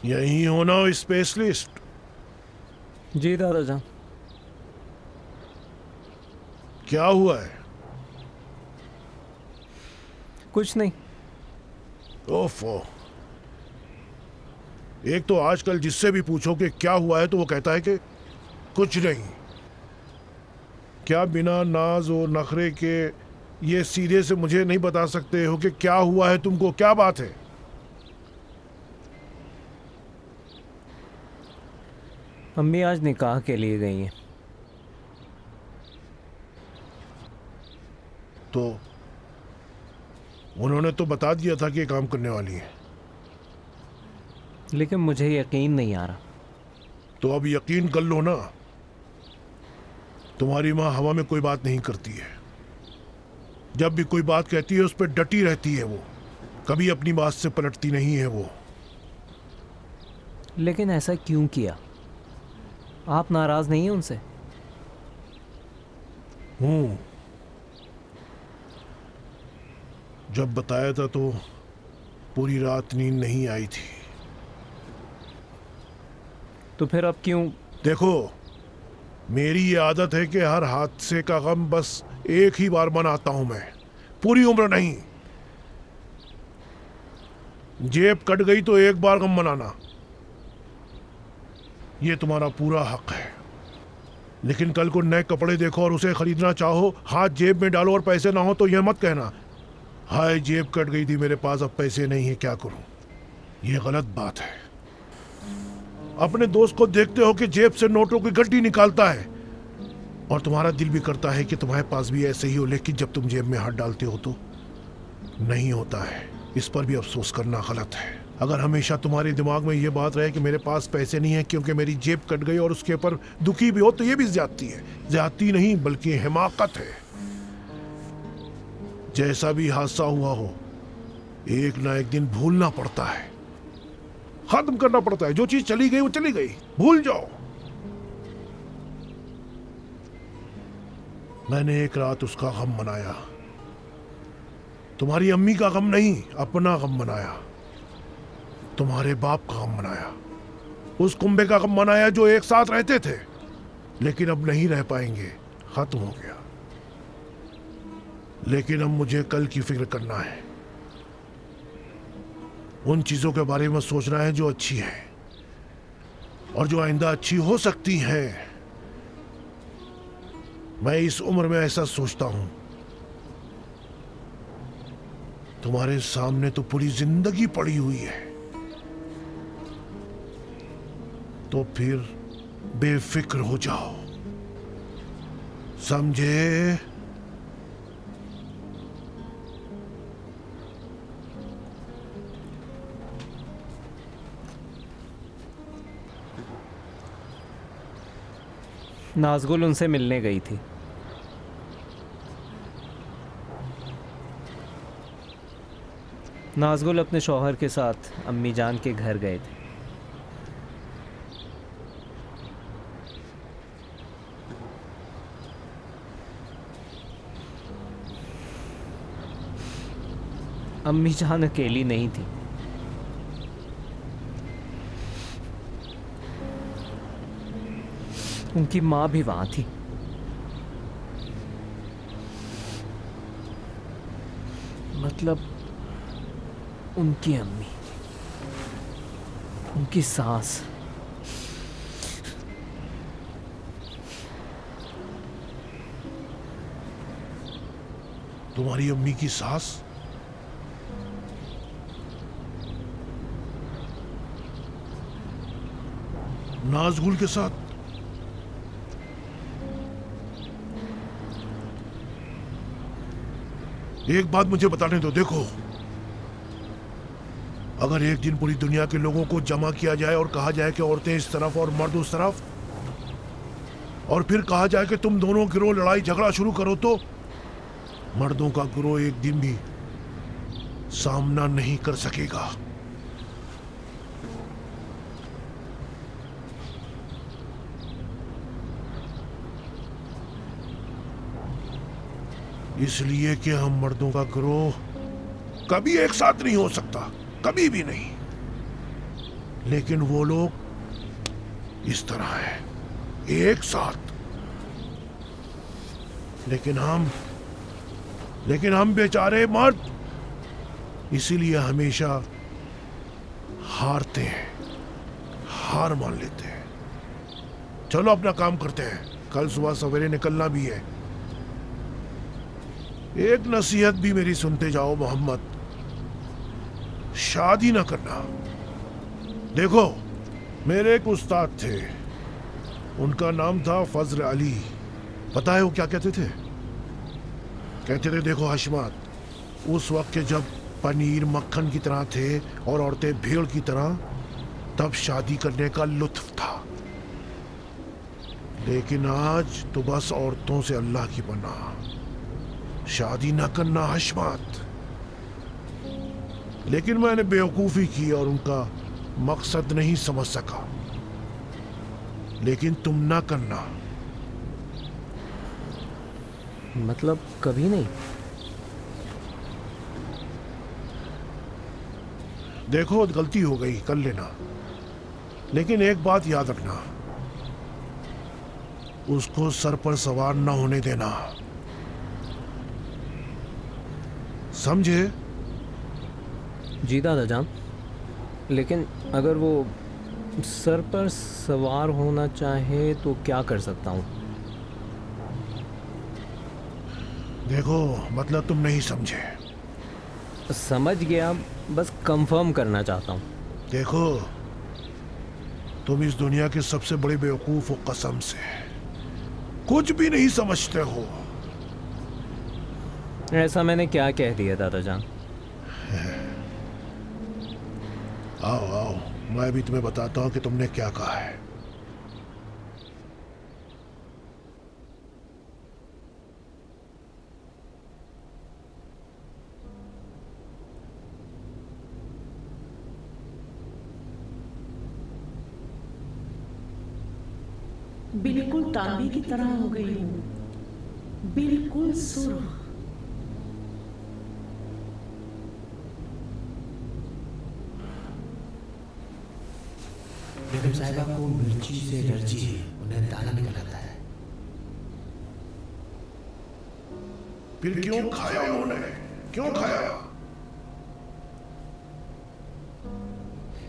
यही होना स्पेशलिस्ट। जी दादाजान। क्या हुआ है? कुछ नहीं। ओफो, एक तो आजकल जिससे भी पूछो कि क्या हुआ है तो वो कहता है कि कुछ नहीं। क्या बिना नाज और नखरे के ये सीधे से मुझे नहीं बता सकते हो कि क्या हुआ है तुमको? क्या बात है? अम्मी आज निकाह के लिए गई हैं। तो उन्होंने तो बता दिया था कि ये काम करने वाली है। लेकिन मुझे यकीन नहीं आ रहा। तो अब यकीन कर लो ना। तुम्हारी माँ हवा में कोई बात नहीं करती है। जब भी कोई बात कहती है उस पर डटी रहती है वो। कभी अपनी बात से पलटती नहीं है वो। लेकिन ऐसा क्यों किया? आप नाराज नहीं हैं उनसे? हूँ। जब बताया था तो पूरी रात नींद नहीं आई थी। तो फिर अब क्यों? देखो, मेरी ये आदत है कि हर हादसे का गम बस एक ही बार मनाता हूं मैं, पूरी उम्र नहीं। जेब कट गई तो एक बार गम मनाना, ये तुम्हारा पूरा हक है। लेकिन कल को नए कपड़े देखो और उसे खरीदना चाहो, हाथ जेब में डालो और पैसे ना हो तो यह मत कहना हाय जेब कट गई थी मेरे पास, अब पैसे नहीं है, क्या करूं। यह गलत बात है। अपने दोस्त को देखते हो कि जेब से नोटों की गड्डी निकालता है और तुम्हारा दिल भी करता है कि तुम्हारे पास भी ऐसे ही हो, लेकिन जब तुम जेब में हाथ डालते हो तो नहीं होता है। इस पर भी अफसोस करना गलत है। अगर हमेशा तुम्हारे दिमाग में ये बात रहे कि मेरे पास पैसे नहीं है क्योंकि मेरी जेब कट गई और उसके ऊपर दुखी भी हो, तो ये भी ज्यादती है। ज्यादती नहीं बल्कि हिमाकत है। जैसा भी हादसा हुआ हो, एक ना एक दिन भूलना पड़ता है, खत्म करना पड़ता है। जो चीज चली गई वो चली गई, भूल जाओ। मैंने एक रात उसका गम मनाया, तुम्हारी अम्मी का गम नहीं, अपना गम मनाया। तुम्हारे बाप का गम मनाया, उस कुंबे का गम मनाया जो एक साथ रहते थे लेकिन अब नहीं रह पाएंगे, खत्म हो गया। लेकिन अब मुझे कल की फिक्र करना है, उन चीजों के बारे में सोचना है जो अच्छी है और जो आइंदा अच्छी हो सकती है। मैं इस उम्र में ऐसा सोचता हूं। तुम्हारे सामने तो पूरी जिंदगी पड़ी हुई है, तो फिर बेफिक्र हो जाओ, समझे? नाज़गुल उनसे मिलने गई थी। नाज़गुल अपने शौहर के साथ अम्मी जान के घर गए थे। अम्मी जान अकेली नहीं थी। उनकी माँ भी वहां थी। मतलब उनकी अम्मी, उनकी सास। तुम्हारी अम्मी की सास? नाज़गुल के साथ? एक बात मुझे बताने दो, देखो, अगर एक दिन पूरी दुनिया के लोगों को जमा किया जाए और कहा जाए कि औरतें इस तरफ और मर्द उस तरफ, और फिर कहा जाए कि तुम दोनों गिरोह लड़ाई झगड़ा शुरू करो, तो मर्दों का गिरोह एक दिन भी सामना नहीं कर सकेगा। इसलिए कि हम मर्दों का गिरोह कभी एक साथ नहीं हो सकता, कभी भी नहीं। लेकिन वो लोग इस तरह है, एक साथ। लेकिन हम बेचारे मर्द इसीलिए हमेशा हारते हैं, हार मान लेते हैं। चलो अपना काम करते हैं, कल सुबह सवेरे निकलना भी है। एक नसीहत भी मेरी सुनते जाओ मोहम्मद, शादी ना करना। देखो, मेरे एक उस्ताद थे, उनका नाम था फजल अली। पता है वो क्या कहते थे? कहते थे, देखो हशमत, उस वक्त के जब पनीर मक्खन की तरह थे और औरतें भेड़ की तरह, तब शादी करने का लुत्फ था। लेकिन आज तो बस औरतों से अल्लाह की पनाह, शादी ना करना हशमत। लेकिन मैंने बेवकूफ़ी की और उनका मकसद नहीं समझ सका। लेकिन तुम ना करना। मतलब कभी नहीं? देखो, गलती हो गई, कर लेना। लेकिन एक बात याद रखना, उसको सर पर सवार न होने देना, समझे? जी दादा जान, लेकिन अगर वो सर पर सवार होना चाहे तो क्या कर सकता हूँ? देखो, मतलब तुम नहीं समझे। समझ गया, बस कंफर्म करना चाहता हूँ। देखो, तुम इस दुनिया के सबसे बड़े बेवकूफ हो, कसम से कुछ भी नहीं समझते हो। ऐसा मैंने क्या कह दिया दादा जान? आओ आओ, मैं भी तुम्हें बताता हूँ कि तुमने क्या कहा है। बिल्कुल तांबे की तरह हो गई हूँ, बिल्कुल सुर्ख। बेगम साहिबा को मिर्ची से एलर्जी है, उन्हें दाना निकल आता है। फिर क्यों खाया उन्होंने? क्यों खाया?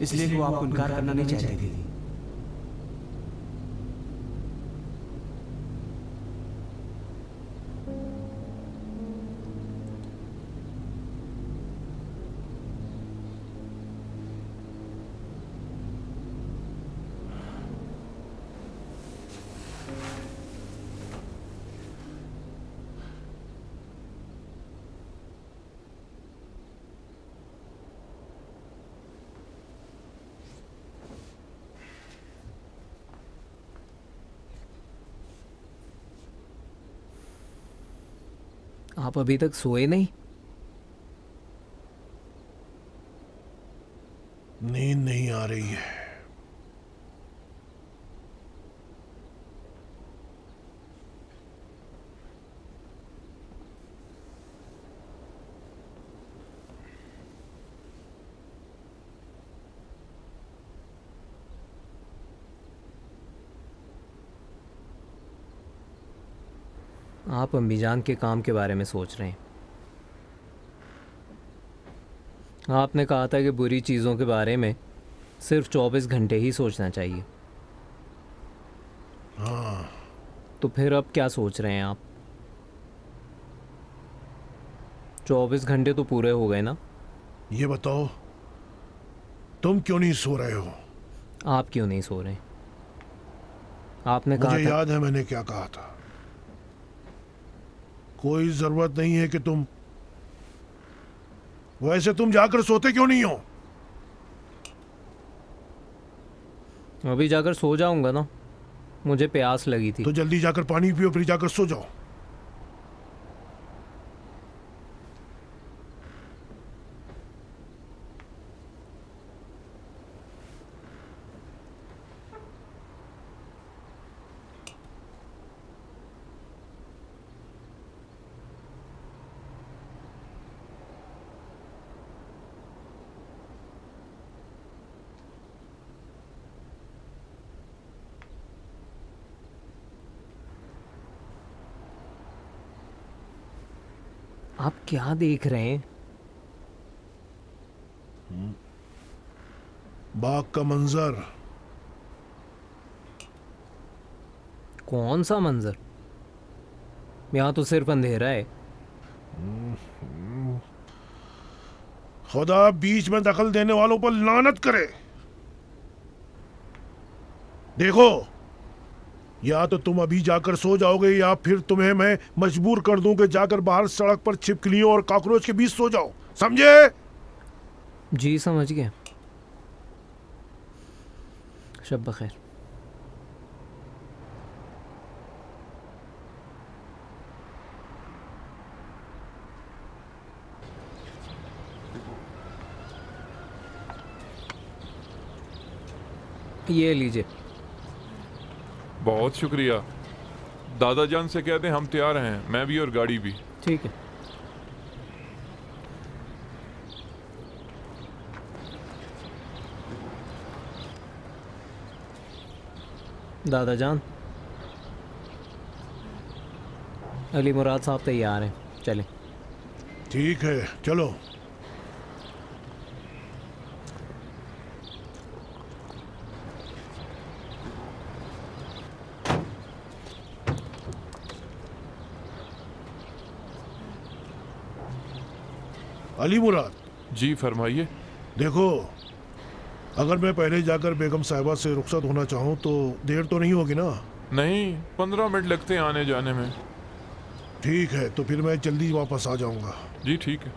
इसलिए कि वो आपको इनकार करना नहीं चाहती थी। आप अभी तक सोए नहीं? नींद नहीं आ रही है। आप अम्मीजान के काम के बारे में सोच रहे हैं। आपने कहा था कि बुरी चीज़ों के बारे में सिर्फ 24 घंटे ही सोचना चाहिए। हाँ, तो फिर अब क्या सोच रहे हैं आप? 24 घंटे तो पूरे हो गए ना? ये बताओ, तुम क्यों नहीं सो रहे हो? आप क्यों नहीं सो रहे? आपने कहा मुझे था। याद है मैंने क्या कहा था। कोई जरूरत नहीं है कि तुम, वैसे तुम जाकर सोते क्यों नहीं हो? अभी जाकर सो जाऊंगा ना, मुझे प्यास लगी थी। तो जल्दी जाकर पानी पियो, फिर जाकर सो जाओ। आप क्या देख रहे हैं? बाग का मंजर। कौन सा मंजर? यहाँ तो सिर्फ अंधेरा है। खुदा बीच में दखल देने वालों पर लानत करे। देखो, या तो तुम अभी जाकर सो जाओगे या फिर तुम्हें मैं मजबूर कर दूं कि जाकर बाहर सड़क पर छिपकलियों और कॉकरोच के बीच सो जाओ, समझे? जी समझ गया। शब बखैर। ये लीजिए। बहुत शुक्रिया। दादा जान से कह दें हम तैयार हैं, मैं भी और गाड़ी भी। ठीक है। दादा जान, अली मुराद साहब तैयार हैं, चलें। ठीक है, चलो। अली मुराद, जी फरमाइए। देखो, अगर मैं पहले जाकर बेगम साहिबा से रुखसत होना चाहूँ तो देर तो नहीं होगी ना? नहीं, 15 मिनट लगते हैं आने जाने में। ठीक है, तो फिर मैं जल्दी वापस आ जाऊंगा। जी ठीक है।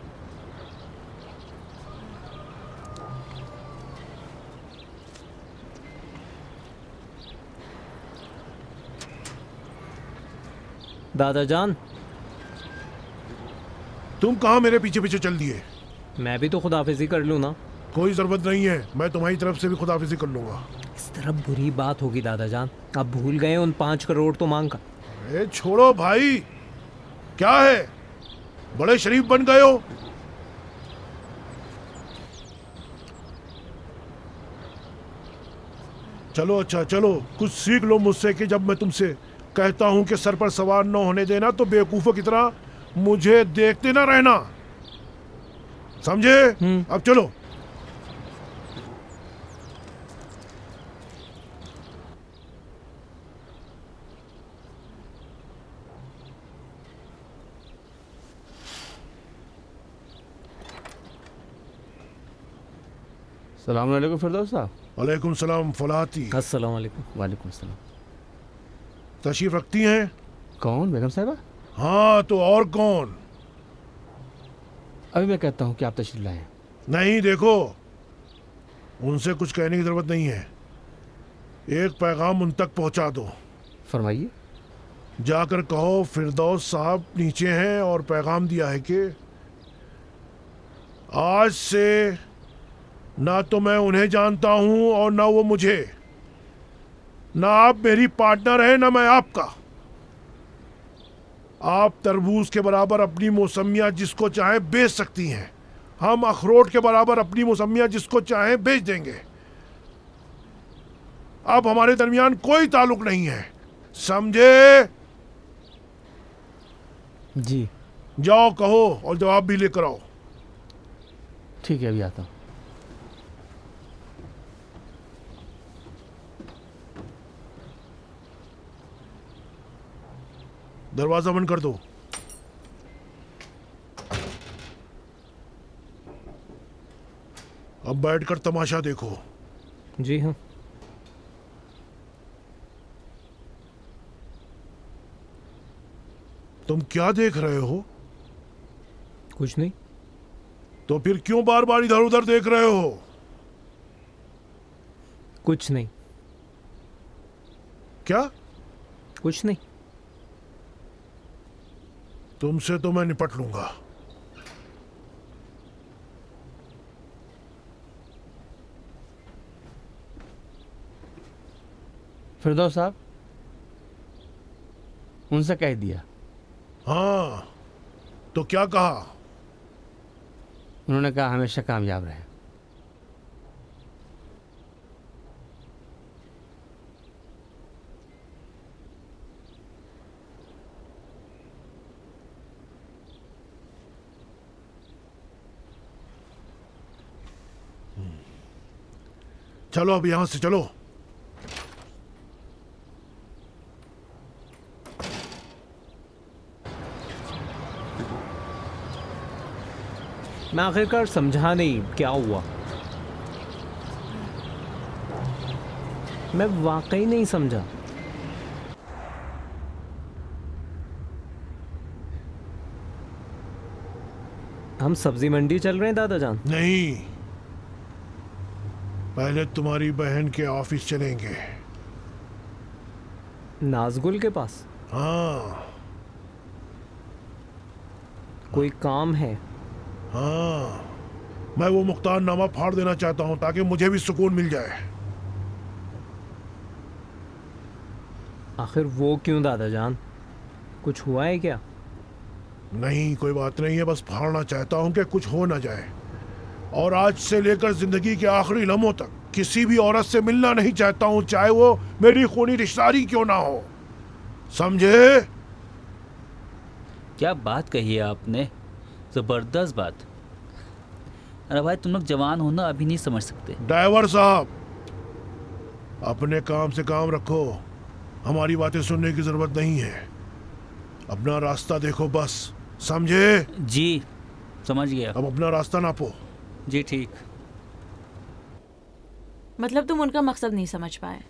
दादा जान, तुम कहाँ मेरे पीछे पीछे चल दिए? मैं भी तो खुदाफिजी कर लूँ ना। कोई जरूरत नहीं है, मैं तुम्हारी तरफ से भी खुदाफिजी कर लूंगा। इस तरह बुरी बात होगी दादा जान, आप भूल गए उन 5 करोड़ तो मांग का। अरे छोड़ो भाई, क्या है, बड़े शरीफ बन गए हो। चलो अच्छा, चलो कुछ सीख लो मुझसे कि जब मैं तुमसे कहता हूं कि सर पर सवार न होने देना तो बेवकूफों की तरह मुझे देखते ना रहना, समझे? अब चलो। सलाम अलैकुम फिरदौस साहब। वालेकुम सलाम फलाती। अस्सलाम वालेकुम। वालेकुम सलाम। तशरीफ रखती हैं? कौन? बेगम साहिबा? हाँ तो और कौन? अभी मैं कहता हूँ कि आप तशरीफ लाएं। नहीं, देखो, उनसे कुछ कहने की जरूरत नहीं है, एक पैगाम उन तक पहुंचा दो। फरमाइए। जाकर कहो फिरदौस साहब नीचे हैं और पैगाम दिया है कि आज से ना तो मैं उन्हें जानता हूं और ना वो मुझे, ना आप मेरी पार्टनर हैं ना मैं आपका। आप तरबूज के बराबर अपनी मौसमियाँ जिसको चाहे बेच सकती हैं, हम अखरोट के बराबर अपनी मौसमियाँ जिसको चाहे बेच देंगे। अब हमारे दरमियान कोई ताल्लुक नहीं है, समझे? जी जाओ कहो और जवाब भी लेकर आओ। ठीक है, अभी आता हूँ। दरवाजा बंद कर दो। अब बैठकर तमाशा देखो। जी हाँ। तुम क्या देख रहे हो? कुछ नहीं। तो फिर क्यों बार बार इधर उधर देख रहे हो? कुछ नहीं। क्या? कुछ नहीं। तुमसे तो मैं निपट लूंगा। फिरदौस साहब, उनसे कह दिया। हाँ, तो क्या कहा? उन्होंने कहा हमेशा कामयाब रहे। चलो अब यहाँ से चलो। मैं आखिरकार समझा नहीं क्या हुआ। मैं वाकई नहीं समझा। हम सब्जी मंडी चल रहे हैं दादा जान? नहीं, पहले तुम्हारी बहन के ऑफिस चलेंगे। नाजगुल के पास? हाँ कोई काम है? हाँ, मैं वो मुख्तारनामा फाड़ देना चाहता हूँ ताकि मुझे भी सुकून मिल जाए। आखिर वो क्यों दादा जान? कुछ हुआ है क्या? नहीं, कोई बात नहीं है, बस फाड़ना चाहता हूँ कि कुछ हो ना जाए। और आज से लेकर जिंदगी के आखिरी लम्हों तक किसी भी औरत से मिलना नहीं चाहता हूँ, चाहे वो मेरी खूनी रिश्तेदारी क्यों ना हो, समझे? क्या बात कही है आपने, ज़बरदस्त बात। अरे भाई तुम लोग जवान हो ना, अभी नहीं समझ सकते। ड्राइवर साहब, अपने काम से काम रखो, हमारी बातें सुनने की जरूरत नहीं है। अपना रास्ता देखो बस, समझे? जी समझ गया। अब अपना रास्ता नापो। जी ठीक। मतलब तुम उनका मकसद नहीं समझ पाए?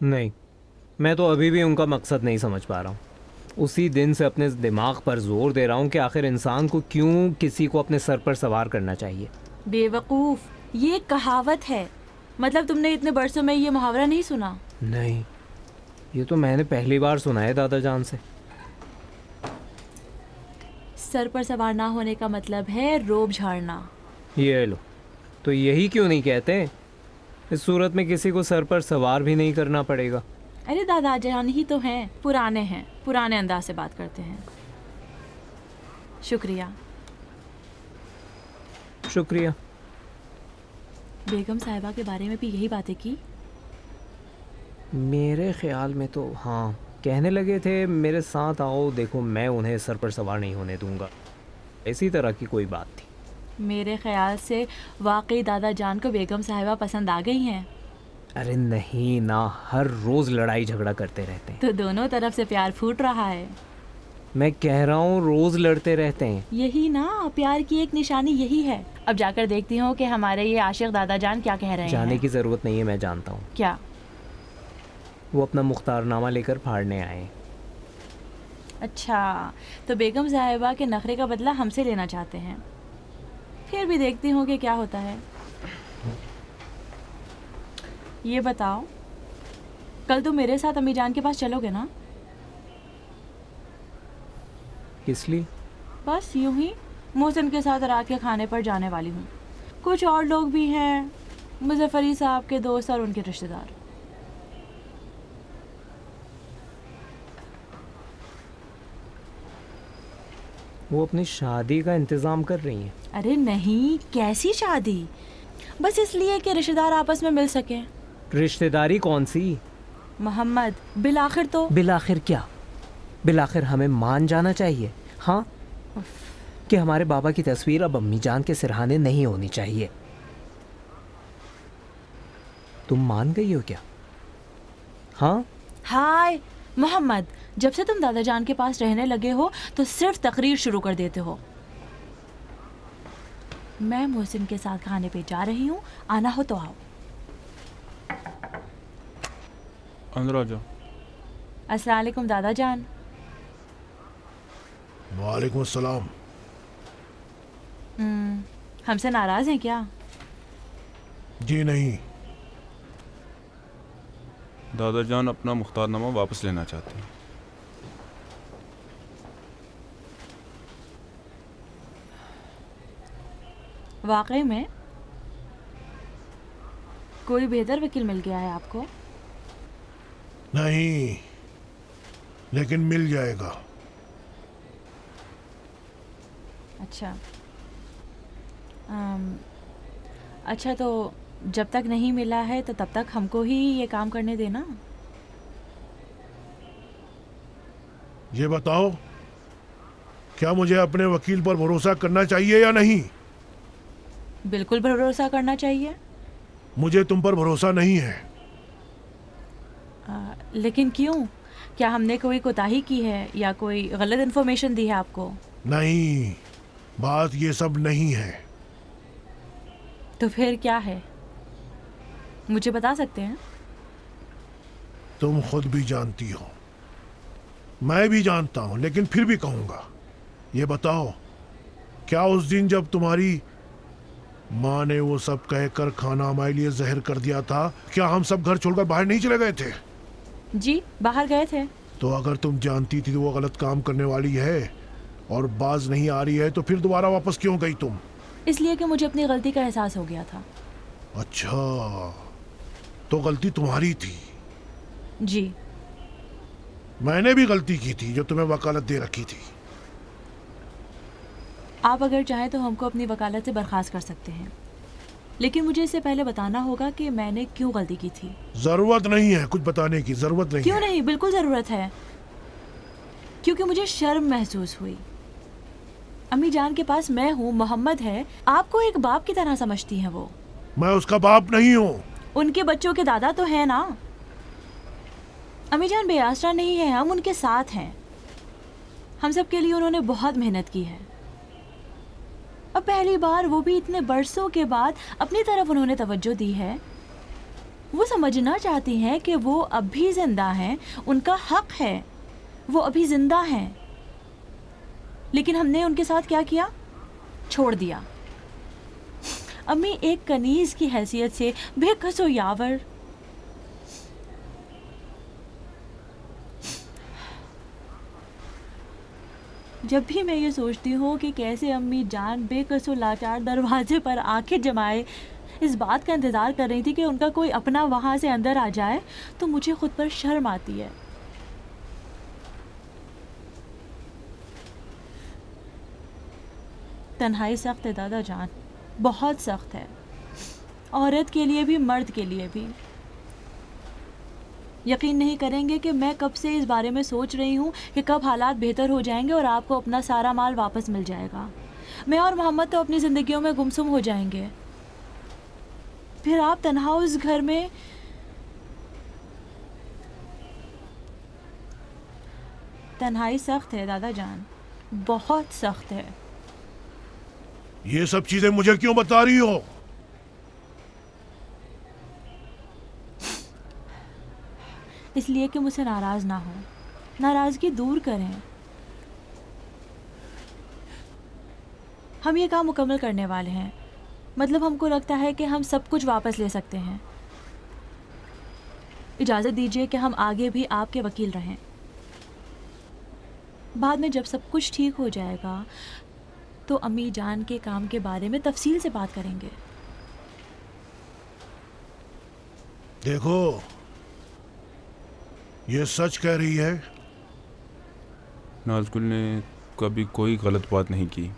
नहीं, मैं तो अभी भी उनका मकसद नहीं समझ पा रहा हूँ। उसी दिन से अपने दिमाग पर जोर दे रहा हूँ कि आखिर इंसान को क्यों किसी को अपने सर पर सवार करना चाहिए। बेवकूफ़, ये एक कहावत है। मतलब तुमने इतने बरसों में ये मुहावरा नहीं सुना? नहीं, ये तो मैंने पहली बार सुना है दादा जान से। सर पर सवार ना होने का मतलब है रोब झाड़ना। ये लो, तो यही क्यों नहीं कहते, इस सूरत में किसी को सर पर सवार भी नहीं करना पड़ेगा। अरे दादा जान ही तो हैं, पुराने अंदाज से बात करते हैं। शुक्रिया। शुक्रिया। बेगम साहिबा के बारे में भी यही बातें की? मेरे ख्याल में तो हाँ, कहने लगे थे मेरे साथ आओ, देखो मैं उन्हें सर पर सवार नहीं होने दूंगा, इसी तरह की कोई बात थी। मेरे ख्याल से वाकई दादा जान को बेगम साहिबा पसंद आ गई हैं। अरे नहीं ना, हर रोज लड़ाई झगड़ा करते रहते हैं। तो दोनों तरफ से प्यार फूट रहा है। मैं कह रहा हूँ रोज लड़ते रहते हैं। यही ना प्यार की एक निशानी यही है। अब जाकर देखती हूँ कि हमारे ये आशिक दादा जान क्या कह रहे हैं। जाने की जरूरत नहीं है, मैं जानता हूँ। क्या? वो अपना मुख्तारनामा लेकर फाड़ने आए। अच्छा, तो बेगम साहिबा के नखरे का बदला हमसे लेना चाहते हैं। फिर भी देखती हूँ कि क्या होता है। ये बताओ, कल तुम मेरे साथ अम्मी जान के पास चलोगे ना? किस लिए? बस यूं ही, मोहसिन के साथ रात के खाने पर जाने वाली हूँ। कुछ और लोग भी हैं, मुजफ्फरी साहब के दोस्त और उनके रिश्तेदार। वो अपनी शादी का इंतज़ाम कर रही हैं। अरे नहीं, कैसी शादी? बस इसलिए कि रिश्तेदार आपस में मिल सकें। रिश्तेदारी कौन सी? मोहम्मद, बिलाखिर तो। बिलाखिर क्या? बिलाखिर हमें मान जाना चाहिए, हाँ, कि हमारे बाबा की तस्वीर अब अम्मी जान के सिरहाने नहीं होनी चाहिए। तुम मान गई हो क्या? हाँ? हाय मोहम्मद, जब से तुम दादा जान के पास रहने लगे हो तो सिर्फ तकरीर शुरू कर देते हो। मैं मोहसिन के साथ खाने पे जा रही हूँ, आना हो तो आओ। अंदर आ जाओ। अस्सलाम वालेकुम दादा जान। वालेकुम अस्सलाम। हमसे नाराज हैं क्या? जी नहीं। दादा जान अपना मुख्तारनामा वापस लेना चाहते हैं। वाकई में? कोई बेहतर वकील मिल गया है आपको? नहीं, लेकिन मिल जाएगा। अच्छा। अच्छा, तो जब तक नहीं मिला है तो तब तक हमको ही ये काम करने देना। ये बताओ, क्या मुझे अपने वकील पर भरोसा करना चाहिए या नहीं? बिल्कुल भरोसा करना चाहिए। मुझे तुम पर भरोसा नहीं है। लेकिन क्यों? क्या हमने कोई कोताही की है या कोई गलत इन्फॉर्मेशन दी है आपको? नहीं, बात ये सब नहीं है। तो फिर क्या है, मुझे बता सकते हैं? तुम खुद भी जानती हो, मैं भी जानता हूं, लेकिन फिर भी कहूंगा। ये बताओ, क्या उस दिन जब तुम्हारी माँ ने वो सब कहकर खाना हमारे लिए जहर कर दिया था, क्या हम सब घर छोड़कर बाहर नहीं चले गए थे? जी, बाहर गए थे। तो अगर तुम जानती थी वो गलत काम करने वाली है और बाज नहीं आ रही है, तो फिर दोबारा वापस क्यों गई तुम? इसलिए कि मुझे अपनी गलती का एहसास हो गया था। अच्छा, तो गलती तुम्हारी थी। जी। मैंने भी गलती की थी जो तुम्हें वकालत दे रखी थी। आप अगर चाहें तो हमको अपनी वकालत से बर्खास्त कर सकते हैं, लेकिन मुझे इससे पहले बताना होगा कि मैंने क्यों गलती की थी। जरूरत नहीं है, कुछ बताने की जरूरत नहीं क्यों है। नहीं, बिल्कुल ज़रूरत है, क्योंकि मुझे शर्म महसूस हुई। अम्मी जान के पास मैं हूँ, मोहम्मद है, आपको एक बाप की तरह समझती हैं वो। मैं उसका बाप नहीं हूँ। उनके बच्चों के दादा तो है ना। अम्मी जान बेआसरा नहीं है, हम उनके साथ हैं। हम सब के लिए उन्होंने बहुत मेहनत की है। अब पहली बार, वो भी इतने बरसों के बाद, अपनी तरफ उन्होंने तवज्जो दी है। वो समझना चाहती हैं कि वो अब भी जिंदा हैं, उनका हक है, वो अभी जिंदा हैं। लेकिन हमने उनके साथ क्या किया? छोड़ दिया। अम्मी एक कनीज की हैसियत से बेकसो यावर जब भी मैं ये सोचती हूँ कि कैसे अम्मी जान बेकसो लाचार दरवाजे पर आंखें जमाए इस बात का इंतज़ार कर रही थी कि उनका कोई अपना वहाँ से अंदर आ जाए, तो मुझे खुद पर शर्म आती है। तन्हाई सख्त है दादा जान, बहुत सख्त है, औरत के लिए भी मर्द के लिए भी। यकीन नहीं करेंगे कि मैं कब से इस बारे में सोच रही हूँ कि कब हालात बेहतर हो जाएंगे और आपको अपना सारा माल वापस मिल जाएगा। मैं और मोहम्मद तो अपनी ज़िंदगियों में गुमसुम हो जाएंगे, फिर आप तन्हा उस घर में। तन्हाई सख्त है दादा जान, बहुत सख्त है। ये सब चीजें मुझे क्यों बता रही हो? इसलिए कि मुझसे नाराज़ ना हो, नाराज़गी दूर करें। हम ये काम मुकम्मल करने वाले हैं, मतलब हमको लगता है कि हम सब कुछ वापस ले सकते हैं। इजाज़त दीजिए कि हम आगे भी आपके वकील रहें। बाद में जब सब कुछ ठीक हो जाएगा तो अम्मी जान के काम के बारे में तफसील से बात करेंगे। देखो, ये सच कह रही है। नाज़गुल ने कभी कोई गलत बात नहीं की।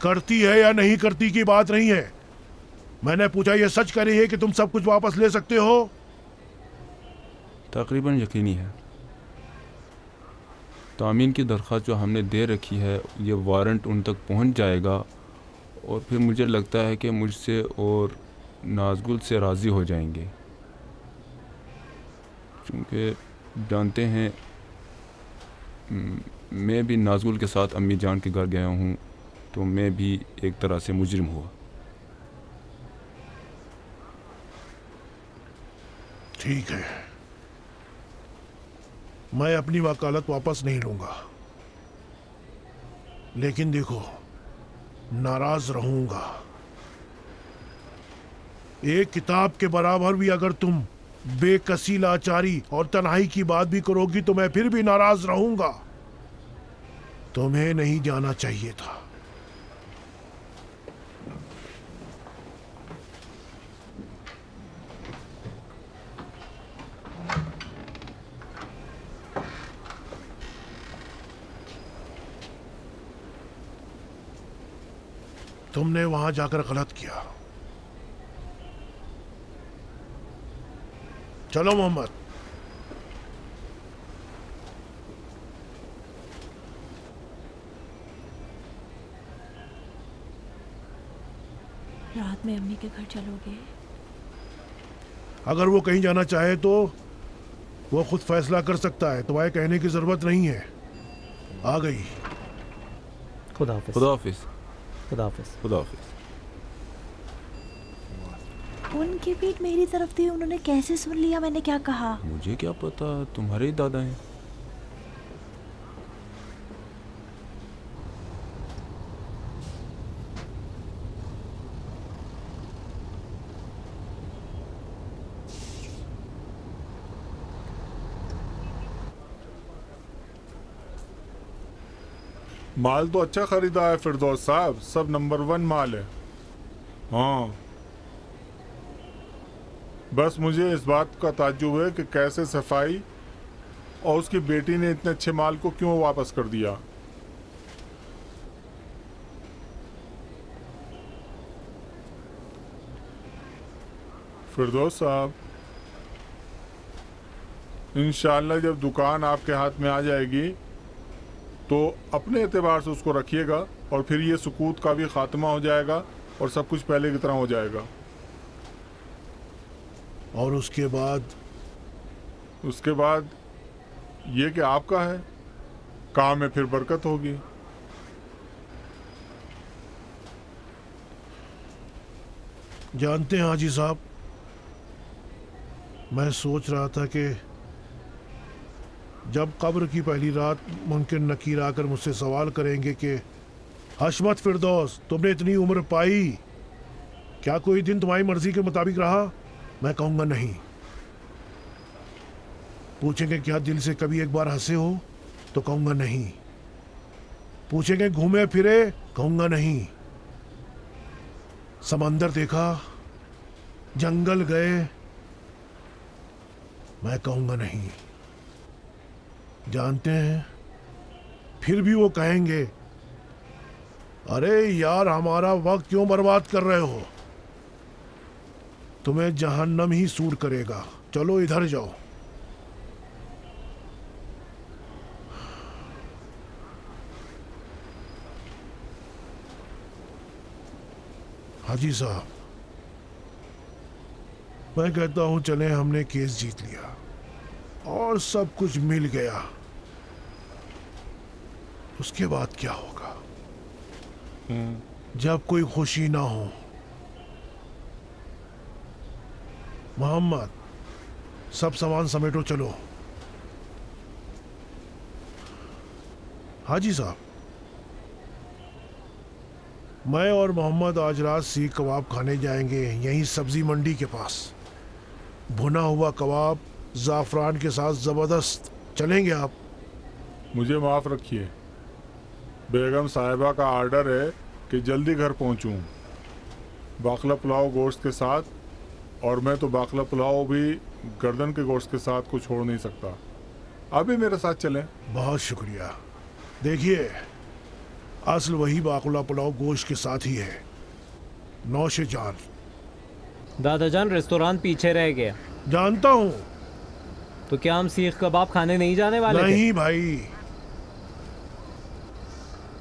करती है या नहीं करती की बात नहीं है, मैंने पूछा ये सच कह रही है कि तुम सब कुछ वापस ले सकते हो? तकरीबन यकीनी है। तामीन की दरख्वास्त जो हमने दे रखी है, ये वारंट उन तक पहुंच जाएगा और फिर मुझे लगता है कि मुझसे और नाज़गुल से राज़ी हो जाएंगे, क्योंकि जानते हैं मैं भी नाज़गुल के साथ अम्मी जान के घर गया हूँ, तो मैं भी एक तरह से मुजरिम हुआ। ठीक है, मैं अपनी वकालत वापस नहीं लूंगा, लेकिन देखो, नाराज रहूंगा। एक किताब के बराबर भी अगर तुम बेकसी, लाचारी और तन्हाई की बात भी करोगी तो मैं फिर भी नाराज रहूंगा। तुम्हें नहीं जाना चाहिए था। तुमने वहां जाकर गलत किया। चलो मोहम्मद। रात में अम्मी के घर चलोगे? अगर वो कहीं जाना चाहे तो वो खुद फैसला कर सकता है, तुम्हारे कहने की जरूरत नहीं है। आ गई। खुदा हाफिज। खुदा हाफिज। खुदा हाफिज। खुदा हाफिज। उनकी पीठ मेरी तरफ थी, उन्होंने कैसे सुन लिया मैंने क्या कहा? मुझे क्या पता, तुम्हारे ही दादा हैं। माल तो अच्छा खरीदा है फिरदौस साहब, सब नंबर 1 माल है। हाँ, बस मुझे इस बात का ताज्जुब है कि कैसे सफाई और उसकी बेटी ने इतने अच्छे माल को क्यों वापस कर दिया। फिरदौस साहब, इंशाअल्लाह जब दुकान आपके हाथ में आ जाएगी तो अपने एतबार से उसको रखिएगा और फिर ये सुकूत का भी खात्मा हो जाएगा और सब कुछ पहले की तरह हो जाएगा। और उसके बाद ये कि आपका है, काम में फिर बरकत होगी। जानते हैं हाजी साहब, मैं सोच रहा था कि जब कब्र की पहली रात मुमकिन नकीर आकर मुझसे सवाल करेंगे कि हशमत फिरदौस, तुमने इतनी उम्र पाई, क्या कोई दिन तुम्हारी मर्जी के मुताबिक रहा? मैं कहूँगा नहीं। पूछेंगे क्या दिल से कभी एक बार हंसे हो? तो कहूँगा नहीं। पूछेंगे घूमे फिरे? कहूँगा नहीं। समंदर देखा, जंगल गए? मैं कहूँगा नहीं। जानते हैं, फिर भी वो कहेंगे, अरे यार हमारा वक्त क्यों बर्बाद कर रहे हो? तुम्हें जहन्नम ही सूट करेगा, चलो इधर जाओ। हाजी साहब, मैं कहता हूं चलें, हमने केस जीत लिया और सब कुछ मिल गया। उसके बाद क्या होगा? जब कोई खुशी ना हो। मोहम्मद, सब सामान समेटो, चलो। हाजी साहब, मैं और मोहम्मद आज रात सीख कबाब खाने जाएंगे, यहीं सब्जी मंडी के पास। भुना हुआ कबाब ज़ाफ़रान के साथ ज़बरदस्त। चलेंगे आप? मुझे माफ़ रखिए, बेगम साहिबा का आर्डर है कि जल्दी घर पहुंचूं, बाकला पुलाव गोश्त के साथ, और मैं तो बाकला पुलाव भी गर्दन के गोश्त के साथ को छोड़ नहीं सकता। आप भी मेरे साथ चलें। बहुत शुक्रिया। देखिए, असल वही बाकला पुलाव गोश्त के साथ ही है। नौशे जान। दादाजान, रेस्टोरेंट पीछे रह गया। जानता हूँ। तो क्या हम सीख कबाब खाने नहीं जाने वाले? नहीं भाई,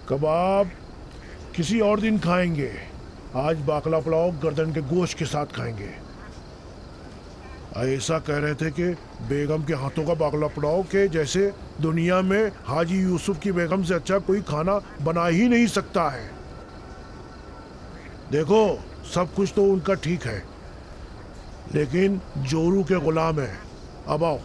कबाब किसी और दिन खाएंगे। आज बाकला पुलाव गर्दन के गोश्त के साथ खाएंगे। ऐसा कह रहे थे कि बेगम के हाथों का बाकला पुलाव के जैसे दुनिया में हाजी यूसुफ की बेगम से अच्छा कोई खाना बना ही नहीं सकता है। देखो, सब कुछ तो उनका ठीक है, लेकिन जोरू के गुलाम है। अब आओ।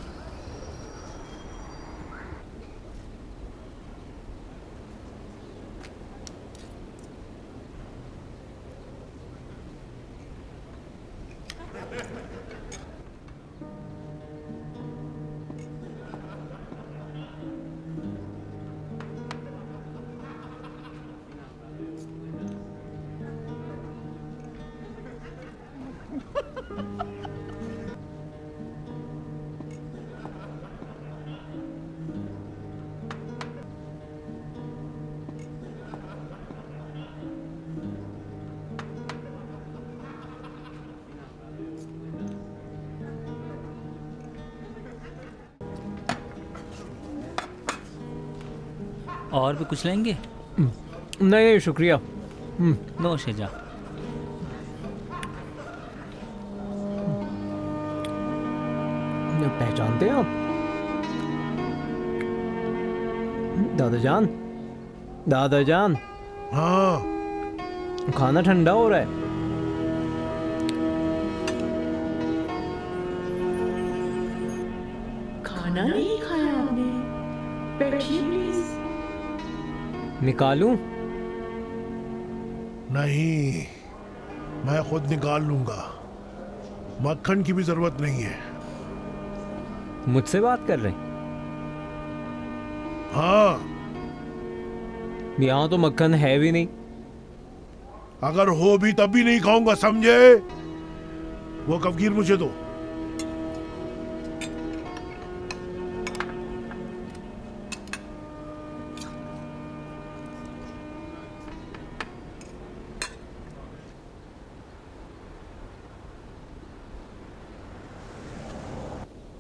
और भी कुछ लेंगे? नहीं शुक्रिया। नो शेजा। पहचानते हैं आप? दादाजान, दादाजान, हाँ, खाना ठंडा हो रहा है। खाना नहीं खाया आपने? बैठिए प्लीज। निकालूं? नहीं, मैं खुद निकाल लूंगा। मक्खन की भी जरूरत नहीं है। मुझसे बात कर रहे हैं? हाँ, यहाँ तो मक्खन है भी नहीं। अगर हो भी तब भी नहीं खाऊंगा, समझे? वो कफगीर मुझे दो।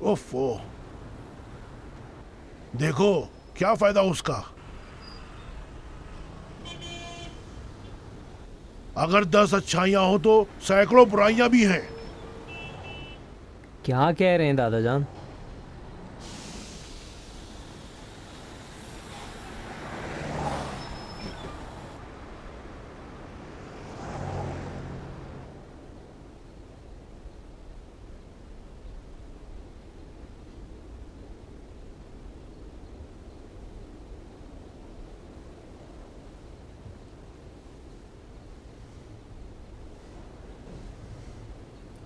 ओफो, देखो क्या फायदा उसका। अगर 10 अच्छाइयां हो तो सैकड़ों बुराइयां भी हैं। क्या कह रहे हैं दादाजान?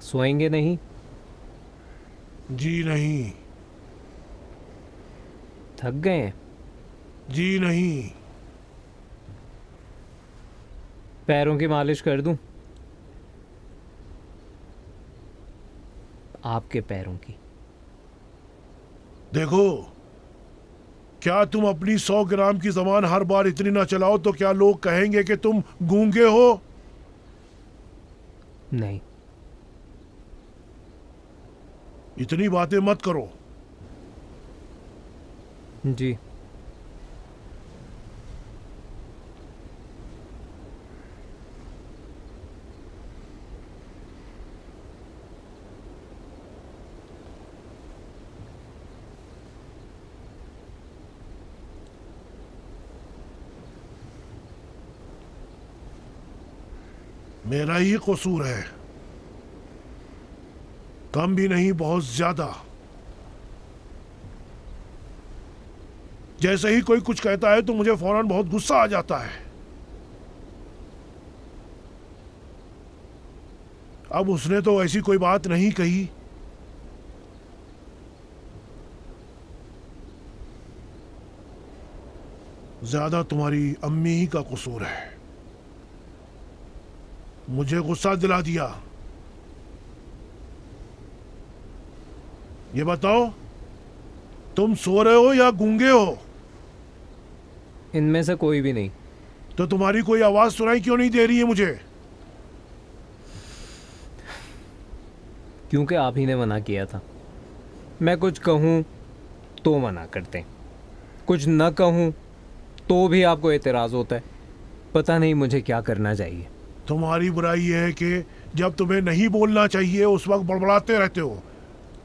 सोएंगे नहीं? जी नहीं। थक गए हैं? जी नहीं। पैरों की मालिश कर दूं? आपके पैरों की। देखो, क्या तुम अपनी 100 ग्राम की जबान हर बार इतनी ना चलाओ तो क्या लोग कहेंगे कि तुम गूंगे हो? नहीं। इतनी बातें मत करो। जी। मेरा ही कसूर है, कम भी नहीं, बहुत ज्यादा। जैसे ही कोई कुछ कहता है तो मुझे फौरन बहुत गुस्सा आ जाता है। अब उसने तो ऐसी कोई बात नहीं कही। ज्यादा तुम्हारी अम्मी ही का कसूर है। मुझे गुस्सा दिला दिया। ये बताओ, तुम सो रहे हो या गूंगे हो? इनमें से कोई भी नहीं। तो तुम्हारी कोई आवाज सुनाई क्यों नहीं दे रही है मुझे? क्योंकि आप ही ने मना किया था। मैं कुछ कहूं तो मना करते, कुछ न कहूं तो भी आपको एतराज होता है। पता नहीं मुझे क्या करना चाहिए। तुम्हारी बुराई यह है कि जब तुम्हें नहीं बोलना चाहिए उस वक्त बड़बड़ाते रहते हो,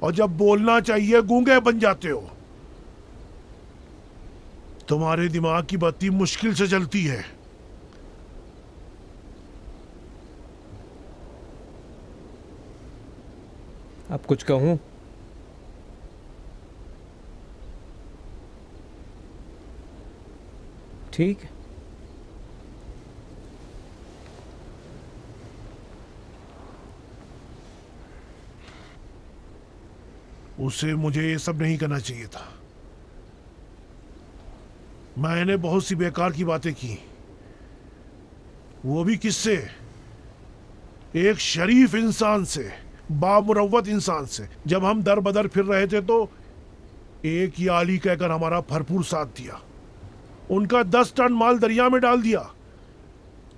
और जब बोलना चाहिए गूंगे बन जाते हो। तुम्हारे दिमाग की बत्ती मुश्किल से जलती है। अब कुछ कहूं? ठीक है। उससे मुझे ये सब नहीं करना चाहिए था। मैंने बहुत सी बेकार की बातें की, वो भी किससे? एक शरीफ इंसान से, बामुरव्वत इंसान से। जब हम दर बदर फिर रहे थे तो एक ही आली कहकर हमारा भरपूर साथ दिया। उनका 10 टन माल दरिया में डाल दिया।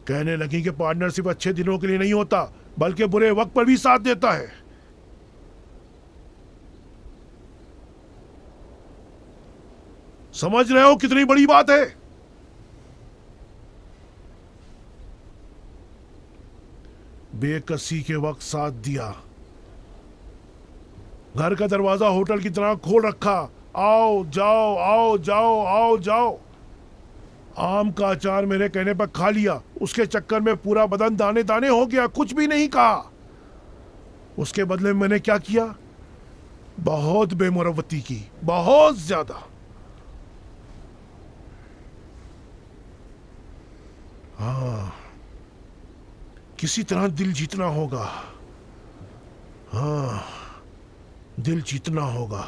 कहने लगी कि पार्टनरशिप अच्छे दिनों के लिए नहीं होता बल्कि बुरे वक्त पर भी साथ देता है। समझ रहे हो कितनी बड़ी बात है? बेकसी के वक्त साथ दिया, घर का दरवाजा होटल की तरह खोल रखा, आओ जाओ आओ जाओ आओ जाओ। आम का अचार मेरे कहने पर खा लिया, उसके चक्कर में पूरा बदन दाने दाने हो गया, कुछ भी नहीं कहा। उसके बदले में मैंने क्या किया? बहुत बेमुरवती की, बहुत ज्यादा। हाँ, किसी तरह दिल जीतना होगा। हाँ, दिल जीतना होगा।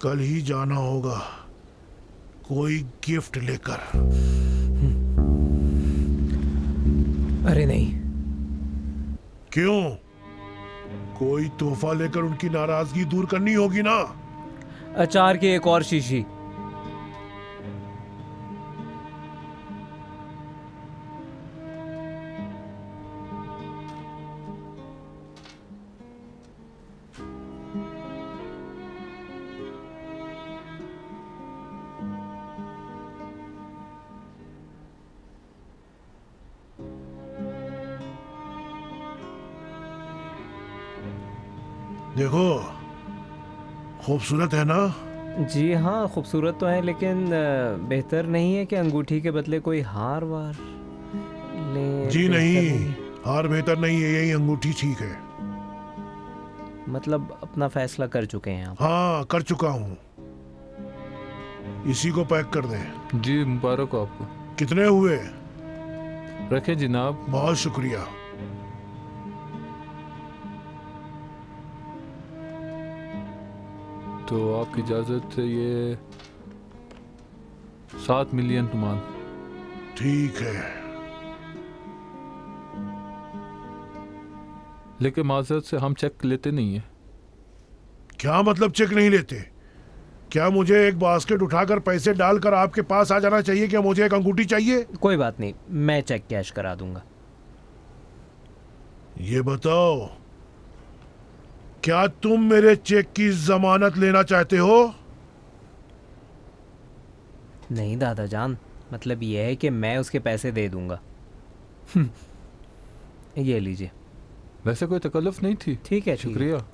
कल ही जाना होगा कोई गिफ्ट लेकर। अरे नहीं। क्यों? कोई तोहफा लेकर उनकी नाराजगी दूर करनी होगी ना। अचार की एक और शीशी। देखो, खूबसूरत है ना? जी हाँ, खूबसूरत तो है, लेकिन बेहतर नहीं है कि अंगूठी के बदले कोई हार वार ले? जी नहीं, हार बेहतर नहीं है, यही अंगूठी ठीक है। मतलब अपना फैसला कर चुके हैं आप? हाँ, कर चुका हूँ। इसी को पैक कर दें। जी मुबारक हो आपको। कितने हुए? रखें जनाब। बहुत शुक्रिया। तो आपकी इजाज़त से ये 7 मिलियन तुमान। ठीक है। लेकिन माजरत से हम चेक लेते नहीं है। क्या मतलब चेक नहीं लेते? क्या मुझे एक बास्केट उठाकर पैसे डालकर आपके पास आ जाना चाहिए? क्या मुझे एक अंगूठी चाहिए? कोई बात नहीं, मैं चेक कैश करा दूंगा। ये बताओ, क्या तुम मेरे चेक की जमानत लेना चाहते हो? नहीं दादा जान, मतलब ये है कि मैं उसके पैसे दे दूंगा। ये लीजिए। वैसे कोई तकल्लुफ नहीं थी। ठीक है, शुक्रिया।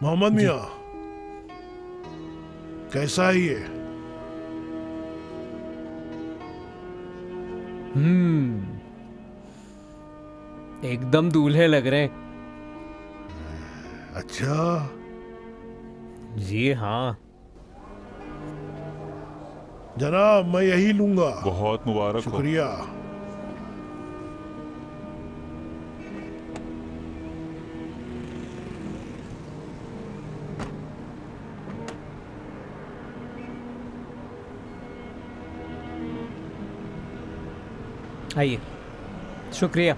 मोहम्मद मियाँ, कैसा है ये? एकदम दूल्हे लग रहे हैं। अच्छा। जी हाँ जनाब, मैं यही लूंगा। बहुत मुबारक हो। शुक्रिया। आइए। शुक्रिया।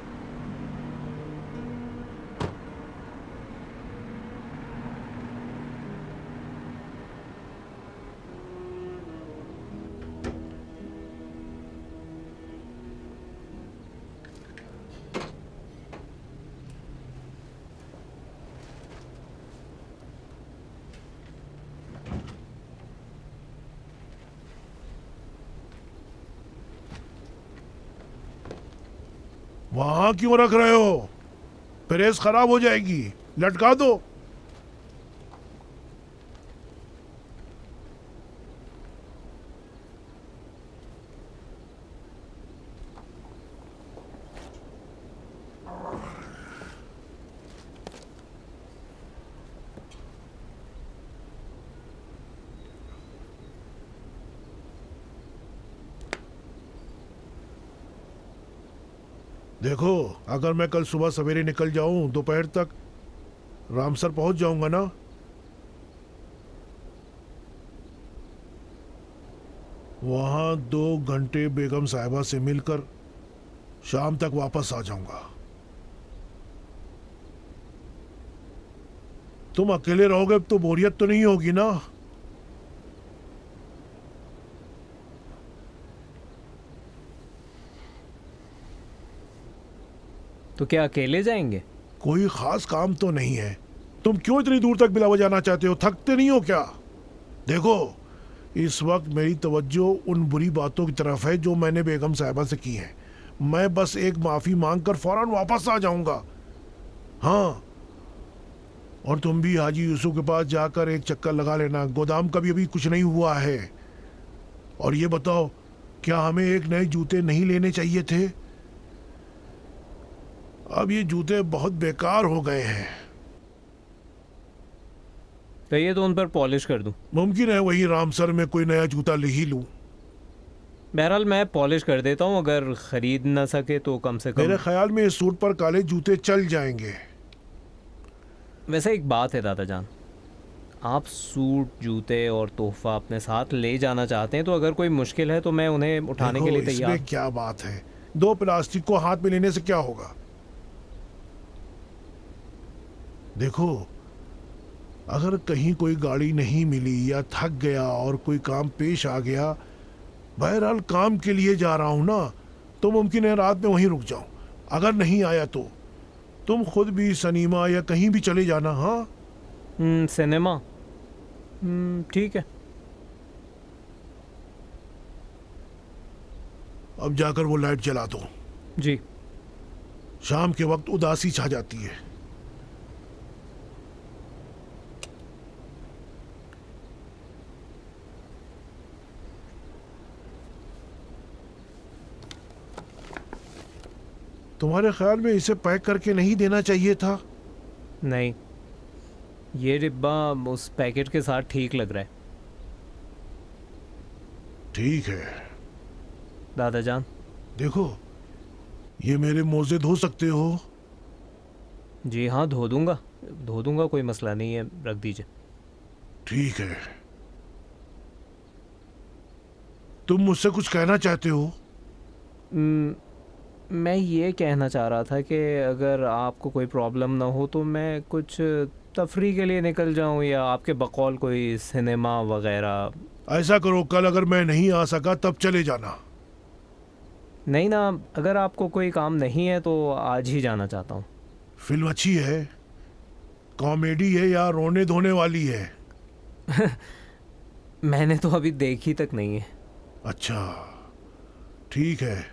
वहां क्यों रख रहे हो? प्रेस खराब हो जाएगी, लटका दो। देखो, अगर मैं कल सुबह सवेरे निकल जाऊं, दोपहर तक रामसर पहुंच जाऊंगा ना? वहां 2 घंटे बेगम साहिबा से मिलकर शाम तक वापस आ जाऊंगा। तुम अकेले रहोगे तो बोरियत तो नहीं होगी ना? तो क्या अकेले जाएंगे? कोई खास काम तो नहीं है। तुम क्यों इतनी दूर तक बिला वजह जाना चाहते हो? थकते नहीं हो क्या? देखो, इस वक्त मेरी तवज्जो उन बुरी बातों की तरफ है जो मैंने बेगम साहिबा से की है। मैं बस एक माफ़ी मांगकर फौरन वापस आ जाऊंगा। हाँ, और तुम भी हाजी यूसुफ के पास जाकर एक चक्कर लगा लेना। गोदाम का भी अभी कुछ नहीं हुआ है। और ये बताओ, क्या हमें एक नए जूते नहीं लेने चाहिए थे? अब ये जूते बहुत बेकार हो गए हैं। कहिए तो उन पर पॉलिश कर दूं। मुमकिन है वही रामसर में कोई नया जूता ले ही लूं। बहरहाल मैं पॉलिश कर देता हूँ, अगर खरीद ना सके तो कम से कम। मेरे ख्याल में इस सूट पर काले जूते चल जाएंगे। वैसे एक बात है दादा जान, आप सूट, जूते और तोहफा अपने साथ ले जाना चाहते हैं तो अगर कोई मुश्किल है तो मैं उन्हें उठाने के लिए तैयार। इसमें क्या बात है? 2 प्लास्टिक को हाथ में लेने से क्या होगा? देखो, अगर कहीं कोई गाड़ी नहीं मिली या थक गया और कोई काम पेश आ गया, बहरहाल काम के लिए जा रहा हूं ना, तो मुमकिन है रात में वहीं रुक जाऊं। अगर नहीं आया तो तुम खुद भी सिनेमा या कहीं भी चले जाना। हाँ, सिनेमा, ठीक है। अब जाकर वो लाइट जला दो। जी। शाम के वक्त उदासी छा जाती है। तुम्हारे ख्याल में इसे पैक करके नहीं देना चाहिए था? नहीं, ये डिब्बा उस पैकेट के साथ ठीक लग रहा है। ठीक है दादा जान। देखो, ये मेरे मोजे धो सकते हो? जी हाँ, धो दूंगा, कोई मसला नहीं है, रख दीजिए। ठीक है। तुम मुझसे कुछ कहना चाहते हो? मैं ये कहना चाह रहा था कि अगर आपको कोई प्रॉब्लम ना हो तो मैं कुछ तफरी के लिए निकल जाऊं, या आपके बकौल कोई सिनेमा वगैरह। ऐसा करो, कल अगर मैं नहीं आ सका तब चले जाना। नहीं ना, अगर आपको कोई काम नहीं है तो आज ही जाना चाहता हूँ। फिल्म अच्छी है? कॉमेडी है या रोने धोने वाली है? मैंने तो अभी देखी तक नहीं है। अच्छा, ठीक है।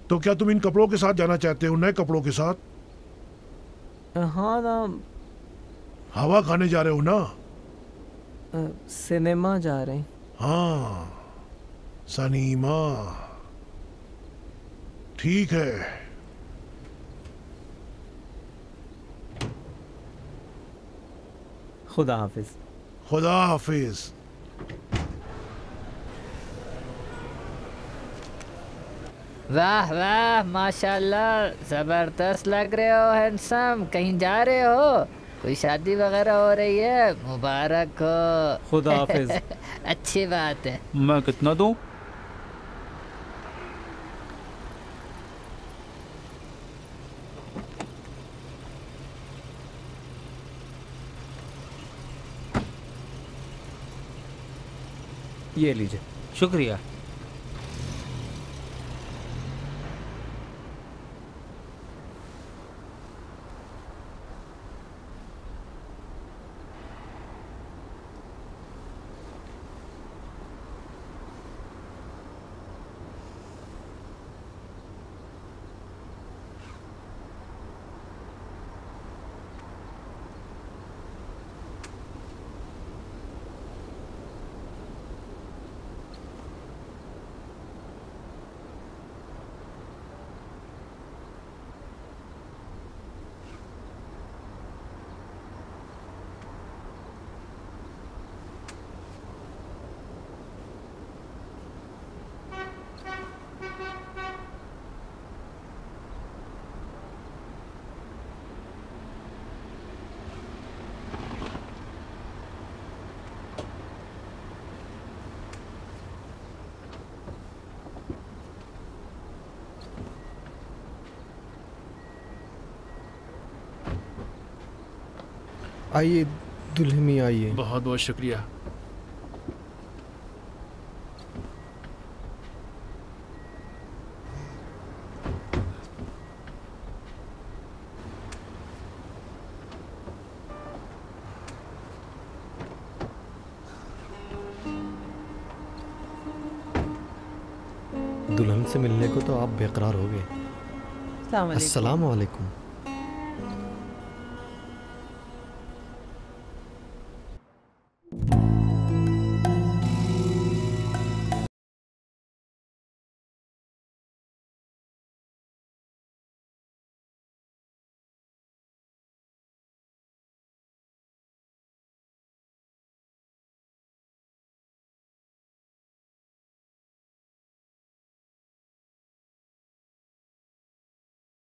तो क्या तुम इन कपड़ों के साथ जाना चाहते हो? नए कपड़ों के साथ? हाँ ना। हवा खाने जा रहे हो ना? सिनेमा जा रहे हैं। हाँ, सिनेमा, ठीक है। खुदा हाफिज। खुदा हाफिज। वाह वाह, माशाल्लाह, जबरदस्त लग रहे हो हैंडसम। कहीं जा रहे हो? कोई शादी वगैरह हो रही है? मुबारक हो। खुदा हाफिज। अच्छी बात है। मैं कितना दूं? ये लीजिए। शुक्रिया। आइए दुल्हनी आइए। बहुत बहुत शुक्रिया। दुल्हन से मिलने को तो आप बेकरार हो गए। अस्सलाम वालेकुम।